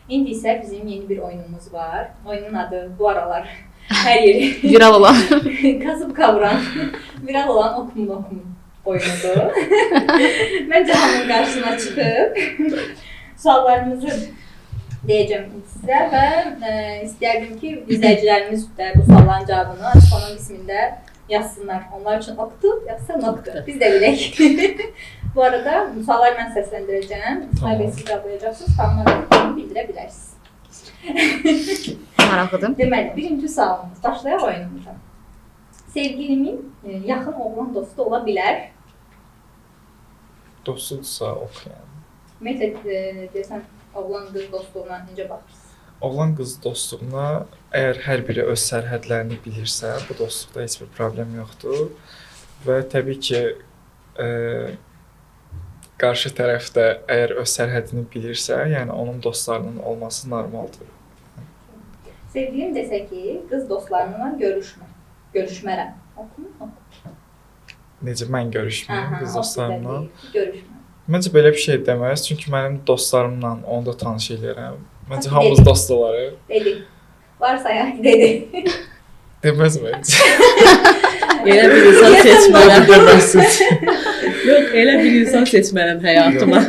İndi isə bizim yeni bir oyunumuz var. Oyunun adı bu aralar hər yeri Viral olan. kasıb kavuran, viral olan Okum oyunudur. Məncə hamının qarşısına çıxıb suallarımızı deyəcəm sizə və istərdim ki, izləyicilərimiz də bu sualların cavabını açıqlama qismində yazsınlar. Onlar üçün oktu, yoxsa noktu. Biz də bilək. Bu arada sualları mən səsləndirəcəm. İsmail bəy siz cavablayacaqsınız. Sualları bildirə bilərsiniz. Maraqlıdır. Deməli, birinci sualımız. Başlayaq oyunumuza. Sevgilimin yaxın oğlan dostu ola bilər. Dostudursa oxuyan. Ümumiyyətlə, deyəsən, oğlan qız dostluğuna necə baxırsınız? Oğlan qız dostluğuna əgər hər biri öz sərhədlərini bilirsə, bu dostluqda heç bir problem yoxdur. Və təbii ki, qarşı tərəf də əgər öz sərhədini bilirsə, yəni onun dostlarının olması normaldır. Sevgilim desə ki, qız dostlarımla görüşmərəm. Oxu. Necə mən görüşməyim qız dostlarımla? Görüşmərəm. Məncə belə bir şey deməz, çünki mənim dostlarımla onu da tanış eləyirəm. Məncə hamımız dost olarıq. Dedi. Varsa ya, dedi. Deməz məncə. Elə bir insan seçmərəm. Deməzsiniz. Yox, elə bir insan seçmərəm həyatıma.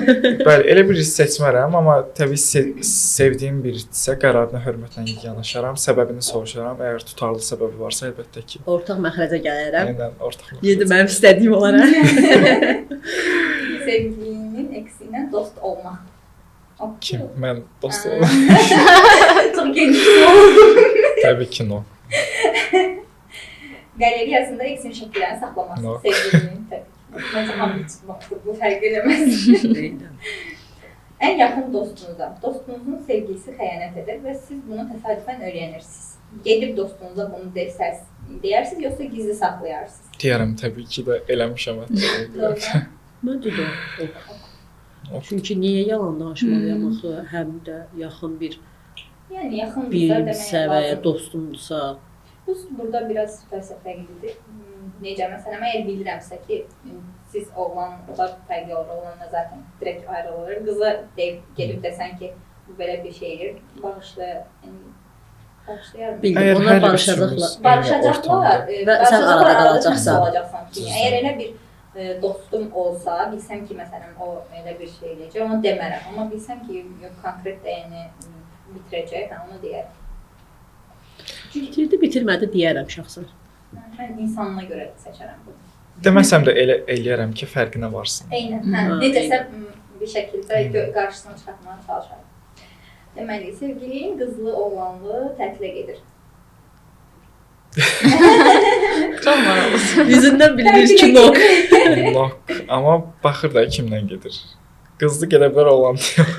Bəli, elə bir seçmərəm, amma təbii sevdiyim biridirsə qərarına hörmətlə yanaşaram, səbəbini soruşaram. Əgər tutarlı səbəbi varsa, əlbəttə ki. Ortaq məxrəcə gələrəm. Yenidən ortaq. Yedi mənim istədiyim olaraq. Sevgilinin eksiyle dost olmaq. Kim? Mən dost olam. Çok geniş oldu. Təbii ki, no. Qaleriyasında eksin şəkillərini saxlaması. No. Sevgilinin təbii ki. Məncə hamı çıxmaqdır, bu fərq eləməz. Ən yaxın dostunuzun sevgilisi xəyanət edir və siz bunu təsadüfən öyrənirsiniz. Gedib dostunuza bunu deyərsiniz, yoxsa gizli saxlayarsınız? Deyərəm, təbii ki də eləmişəm hətta. Məncə də çünki niyə yalan danışmalıyam axı, həm də yaxın bir Yəni yaxın səviyyə dostumdursa. Burada biraz fəlsəfəlidir. Necə məsələn, əgər bilirəmsə ki, siz oğlanlar fərqli olur, oğlanla zaten direkt ayrılır. Qıza gedib desən ki, bu belə bir şeydir, bağışlayarım. Bildim, onlar barışacaqlar. Barışacaqlar Və sən arada qalacaqsan. Əgər elə bir dostum olsa, bilsəm ki, məsələn, o elə bir şey eləyəcək, onu demərəm. Amma bilsəm ki, konkret dəyəni bitirəcək, onu deyərəm. Bitirdi, bitirmədi deyərəm şəxsən. Mən insanına görə seçərəm bunu. Deməsəm də elə eləyərəm ki, fərqinə varsın. Eynən, necəsə bir şəkildə qarşısına çıxartmağa çalışarım. Deməli, sevgiliyim qızlı, oğlanlı tətilə gedir. Çox maraqlıdır. Yüzündən bilinir ki, nok. Nok, amma baxır da kimdən gedir. Qızlı gedə bilər, oğlan yox.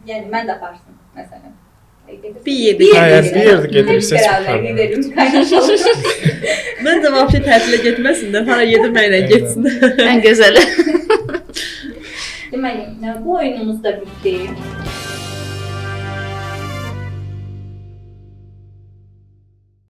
Yəni mən də aparsın, məsələn. Bir yerdə gedirsə Mən də vəbşə tətilə getməsinlər, hara yedirməklə getsinlər. Ən gözəli. Deməli, bu oyunumuz da bitdi.